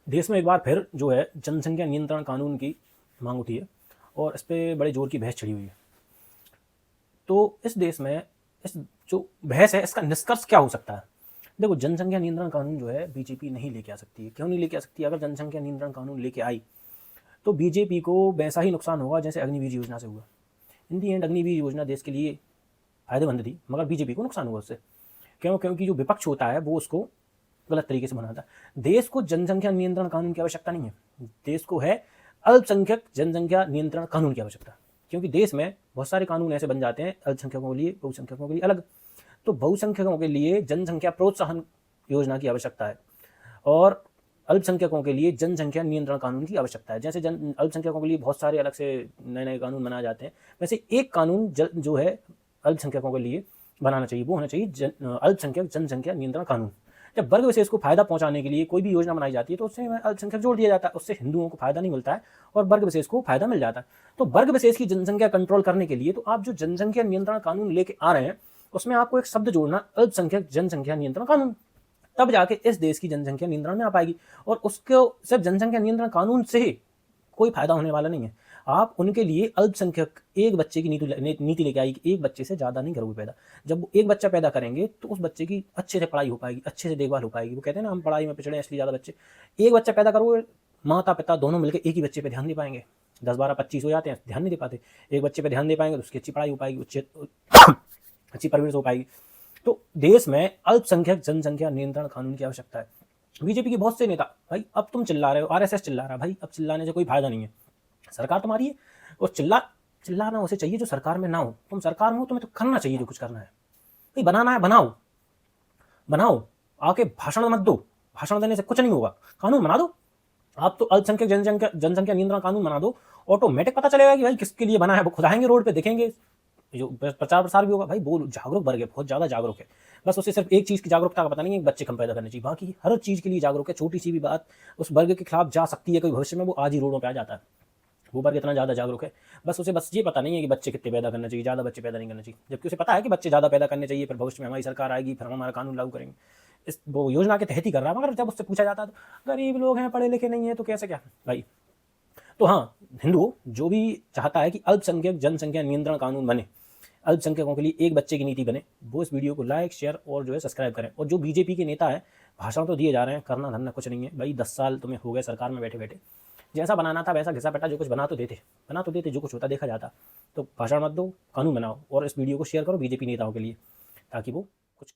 देश में एक बार फिर जो है जनसंख्या नियंत्रण कानून की मांग उठी है और इस पर बड़े जोर की बहस छिड़ी हुई है। तो इस देश में इस जो बहस है इसका निष्कर्ष क्या हो सकता है? देखो, जनसंख्या नियंत्रण कानून जो है बीजेपी नहीं लेके आ सकती है। क्यों नहीं लेके आ सकती? अगर जनसंख्या नियंत्रण कानून लेके आई तो बीजेपी को वैसा ही नुकसान होगा जैसे अग्निवीर योजना से हुआ। इन दी एंड अग्निवीर योजना देश के लिए फायदेमंद थी, मगर बीजेपी को नुकसान हुआ उससे। क्यों? क्योंकि जो विपक्ष होता है वो उसको गलत तरीके से बनाता है। देश को जनसंख्या नियंत्रण कानून की आवश्यकता नहीं है, देश को है अल्पसंख्यक जनसंख्या नियंत्रण कानून की आवश्यकता। क्योंकि देश में बहुत सारे कानून ऐसे बन जाते हैं अल्पसंख्यकों के लिए, बहुसंख्यकों के लिए अलग। तो बहुसंख्यकों के लिए जनसंख्या प्रोत्साहन योजना की आवश्यकता है और अल्पसंख्यकों के लिए जनसंख्या नियंत्रण कानून की आवश्यकता है। जैसे अल्पसंख्यकों के लिए बहुत सारे अलग से नए नए कानून बनाए जाते हैं, वैसे एक कानून जो है अल्पसंख्यकों के लिए बनाना चाहिए, वो होना चाहिए अल्पसंख्यक जनसंख्या नियंत्रण कानून। जब वर्ग विशेष को फायदा पहुंचाने के लिए कोई भी योजना बनाई जाती है तो उससे अल्पसंख्यक जोड़ दिया जाता है, उससे हिंदुओं को फायदा नहीं मिलता है और वर्ग विशेष को फायदा मिल जाता है। तो वर्ग विशेष की जनसंख्या कंट्रोल करने के लिए तो आप जो जनसंख्या नियंत्रण कानून लेके आ रहे हैं उसमें आपको एक शब्द जोड़ना, अल्पसंख्यक जनसंख्या नियंत्रण कानून। तब जाके इस देश की जनसंख्या नियंत्रण में आ पाएगी। और उसको सिर्फ जनसंख्या नियंत्रण कानून से कोई फायदा होने वाला नहीं है। आप उनके लिए अल्पसंख्यक एक बच्चे की नीति लेके आई कि एक बच्चे से ज़्यादा नहीं करोगे पैदा। जब वो एक बच्चा पैदा करेंगे तो उस बच्चे की अच्छे से पढ़ाई हो पाएगी, अच्छे से देखभाल हो पाएगी। वो कहते हैं ना, हम पढ़ाई में पिछड़े हैं इसलिए ज़्यादा बच्चे। एक बच्चा पैदा करोगे, माता पिता दोनों मिलकर एक ही बच्चे पे ध्यान दे पाएंगे। 10, 12, 25 हो जाते हैं, ध्यान नहीं दे पाते। एक बच्चे पे ध्यान दे पाएंगे तो उसकी अच्छी पढ़ाई हो पाएगी, अच्छी परवरिश हो पाएगी। तो देश में अल्पसंख्यक जनसंख्या नियंत्रण कानून की आवश्यकता है। बीजेपी के बहुत से नेता, भाई अब तुम चिल्ला रहे हो, आरएसएस चिल्ला रहा है, भाई अब चिल्लाने से कोई फायदा नहीं है। सरकार तुम्हारी है और चिल्लाना उसे चाहिए जो सरकार में ना हो। तुम सरकार में हो, तुम्हें तो करना चाहिए जो कुछ करना है। भाई बनाना है, बनाओ, आके भाषण मत दो। भाषण देने से कुछ नहीं होगा, कानून बना दो। आप तो अल्पसंख्यक जनसंख्या नियंत्रण कानून बना दो, ऑटोमेटिक पता चलेगा कि भाई किसके लिए बना है। वो खुद आएंगे रोड पे, देखेंगे, जो प्रचार प्रसार भी होगा। भाई वो जागरूक वर्ग है, बहुत ज्यादा जागरूक है। बस उसे सिर्फ एक चीज की जागरूकता का पता नहीं है, बच्चे कम पैदा करने चाहिए। बाकी हर चीज के लिए जागरूक है। छोटी सी भी बात उस वर्ग के खिलाफ जा सकती है कोई भविष्य में, वो आज ही रोडों पे आ जाता है। वो वर्ग इतना ज्यादा जागरूक है, उसे बस ये पता नहीं है कि बच्चे कितने पैदा करना चाहिए, ज्यादा बच्चे पैदा नहीं करना चाहिए। जबकि उसे पता है कि बच्चे ज्यादा पैदा करने चाहिए, फिर भविष्य में हमारी सरकार आएगी, फिर हम हमारा कानून लागू करेंगे। इस वो योजना के तहत ही कर रहा है। मगर जब उससे पूछा जाता है तो गरीब लोग हैं, पढ़े लिखे नहीं है, तो कैसे क्या भाई। तो हाँ, हिंदू जो भी चाहता है कि अल्पसंख्यक जनसंख्या नियंत्रण कानून बने, अल्पसंख्यकों के लिए एक बच्चे की नीति बने, वो इस वीडियो को लाइक, शेयर और जो है सब्सक्राइब करें। और जो बीजेपी के नेता है, भाषण तो दिए जा रहे हैं, करना धरना कुछ नहीं है भाई। 10 साल तुम्हें हो गए सरकार में बैठे बैठे। जैसा बनाना था वैसा घिसा पेटा जो कुछ बना तो देते, जो कुछ होता देखा जाता। तो भाषण मत दो, कानून बनाओ और इस वीडियो को शेयर करो बीजेपी नेताओं के लिए, ताकि वो कुछ